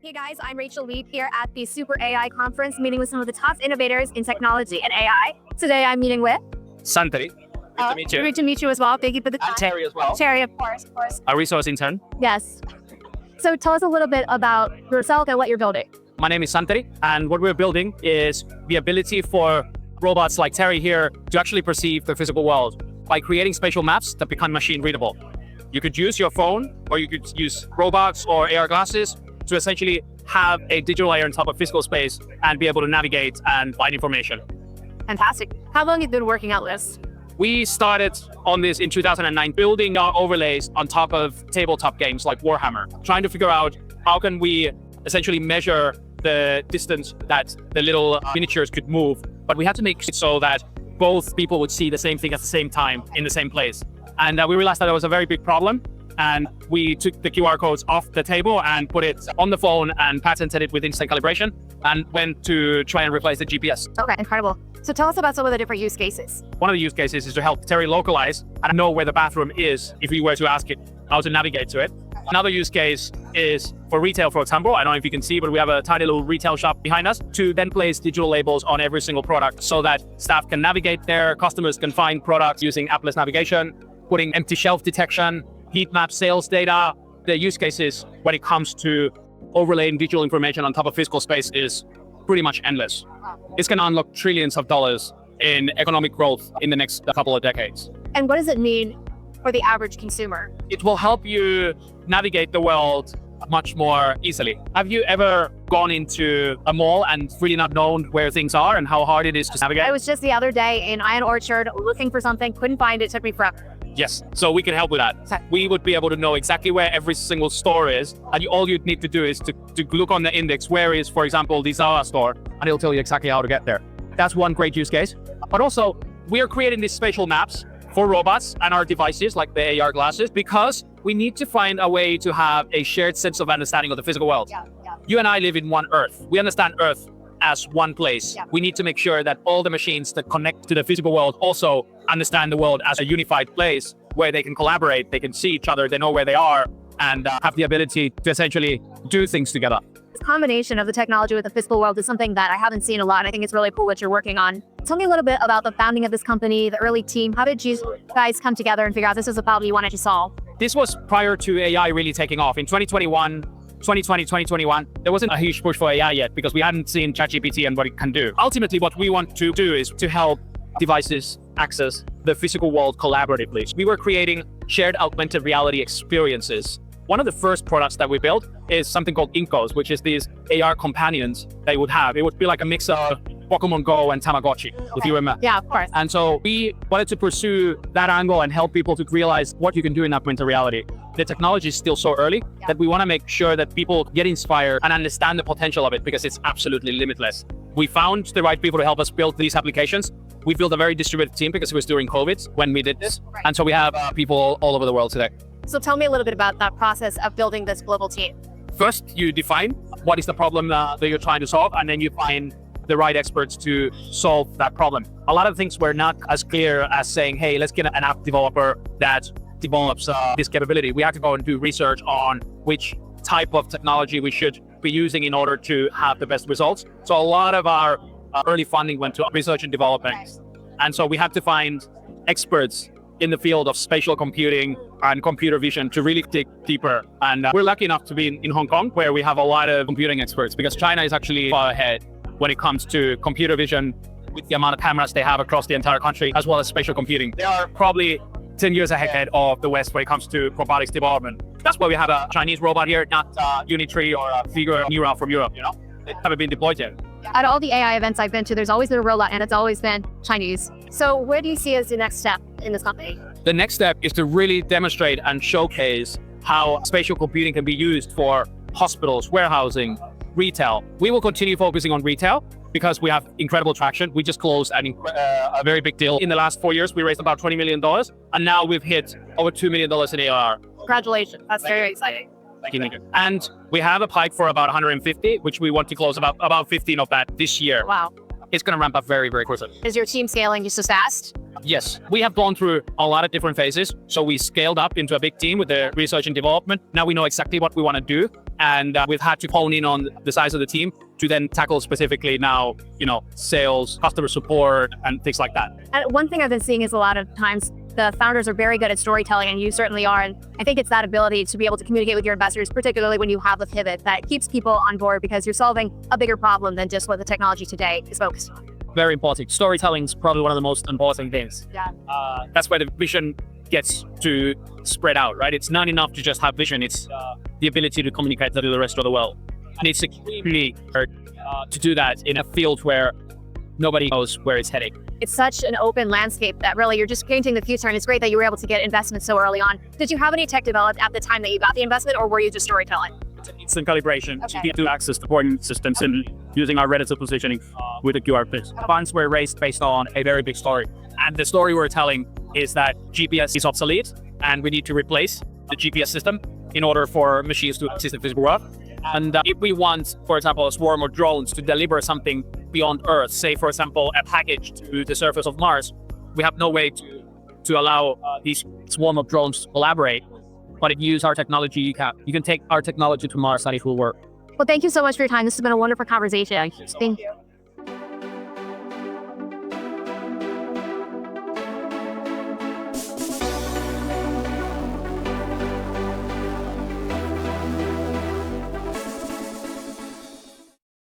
Hey guys, I'm Rachel Leap here at the SuperAI conference, meeting with some of the top innovators in technology and AI. Today I'm meeting with Santeri. Good to meet you. Great to meet you as well. Thank you for the time. And Terry as well. Terry, of course. A resource intern. Yes. So tell us a little bit about yourself and what you're building. My name is Santeri, and what we're building is the ability for robots like Terry here to actually perceive the physical world by creating spatial maps that become machine readable. You could use your phone, or you could use robots or AR glasses to essentially have a digital layer on top of physical space and be able to navigate and find information. Fantastic. How long have you been working on this? We started on this in 2009, building our overlays on top of tabletop games like Warhammer, trying to figure out how can we essentially measure the distance that the little miniatures could move. But we had to make it so that both people would see the same thing at the same time in the same place. And we realized that was a very big problem. And we took the QR codes off the table and put it on the phone and patented it with instant calibration and went to try and replace the GPS. Okay, incredible. So tell us about some of the different use cases. One of the use cases is to help Terry localize and know where the bathroom is if we were to ask it how to navigate to it. Another use case is for retail, for example. I don't know if you can see, but we have a tiny little retail shop behind us to then place digital labels on every single product so that staff can navigate there, customers can find products using appless navigation, putting empty shelf detection, heat map sales data. The use cases when it comes to overlaying digital information on top of physical space is pretty much endless. It's going to unlock trillions of dollars in economic growth in the next couple of decades. And what does it mean for the average consumer? It will help you navigate the world much more easily. Have you ever gone into a mall and really not known where things are and how hard it is to navigate? I was just the other day in Iron Orchard looking for something, couldn't find it, took me forever. Yes, so we can help with that. Okay. We would be able to know exactly where every single store is, and all you'd need to do is to look on the index, where is, for example, the Zara store, and it'll tell you exactly how to get there. That's one great use case. But also, we are creating these spatial maps for robots and our devices, like the AR glasses, because we need to find a way to have a shared sense of understanding of the physical world. Yeah. You and I live in one Earth. We understand Earth as one place. Yeah. We need to make sure that all the machines that connect to the physical world also understand the world as a unified place where they can collaborate, they can see each other, they know where they are, and have the ability to essentially do things together. This combination of the technology with the physical world is something that I haven't seen a lot. I think it's really cool what you're working on. Tell me a little bit about the founding of this company, the early team. How did you guys come together and figure out this is a problem you wanted to solve? This was prior to AI really taking off. In 2021, there wasn't a huge push for AI yet because we hadn't seen ChatGPT and what it can do. Ultimately, what we want to do is to help devices access the physical world collaboratively. We were creating shared augmented reality experiences. One of the first products that we built is something called Inkos, which is these AR companions they would have. It would be like a mix of Pokemon Go and Tamagotchi, if you remember. Yeah, of course. And so we wanted to pursue that angle and help people to realize what you can do in augmented reality. The technology is still so early that we want to make sure that people get inspired and understand the potential of it because it's absolutely limitless. We found the right people to help us build these applications. We built a very distributed team because it was during COVID when we did this. Right. And so we have people all over the world today. So tell me a little bit about that process of building this global team. First, you define what is the problem that you're trying to solve, and then you find the right experts to solve that problem. A lot of things were not as clear as saying, hey, let's get an app developer that develops this capability. We had to go and do research on which type of technology we should be using in order to have the best results. So a lot of our early funding went to research and development. Nice. And so we had to find experts in the field of spatial computing and computer vision to really dig deeper. And we're lucky enough to be in Hong Kong, where we have a lot of computing experts, because China is actually far ahead when it comes to computer vision with the amount of cameras they have across the entire country, as well as spatial computing. They are probably 10 years ahead of the West when it comes to robotics development. That's why we have a Chinese robot here, not Unitree or a Figure Neural from Europe, They haven't been deployed yet. At all the AI events I've been to, there's always been a robot and it's always been Chinese. So where do you see as the next step in this company? The next step is to really demonstrate and showcase how spatial computing can be used for hospitals, warehousing, retail. We will continue focusing on retail because we have incredible traction. We just closed a very big deal. In the last 4 years, we raised about $20 million, and now we've hit over $2 million in ARR. Congratulations. That's very exciting. And we have a pipe for about 150, which we want to close about 15 of that this year. Wow. It's going to ramp up very, very quickly. Is your team scaling just as fast? Yes, we have gone through a lot of different phases. So we scaled up into a big team with the research and development. Now we know exactly what we want to do. And we've had to hone in on the size of the team to then tackle specifically now, sales, customer support, and things like that. And one thing I've been seeing is a lot of times the founders are very good at storytelling, and you certainly are. And I think it's that ability to be able to communicate with your investors, particularly when you have a pivot, that keeps people on board because you're solving a bigger problem than just what the technology today is focused on. Very important. Storytelling is probably one of the most important things. Yeah. That's where the vision gets to spread out, right? It's not enough to just have vision. It's the ability to communicate that to the rest of the world. And it's extremely hard to do that in a field where nobody knows where it's heading. It's such an open landscape that really you're just painting the future, and it's great that you were able to get investment so early on. Did you have any tech developed at the time that you got the investment, or were you just storytelling? Instant calibration, Okay. to access the point systems and using our relative positioning with the QR codes. Funds were raised based on a very big story. And the story we're telling is that GPS is obsolete and we need to replace the GPS system in order for machines to access the physical world. And if we want, for example, a swarm of drones to deliver something beyond Earth, say, for example, a package to the surface of Mars, we have no way to allow these swarm of drones to collaborate. But if you use our technology, you can take our technology to Mars and it will work. Well, thank you so much for your time. This has been a wonderful conversation. Thank you.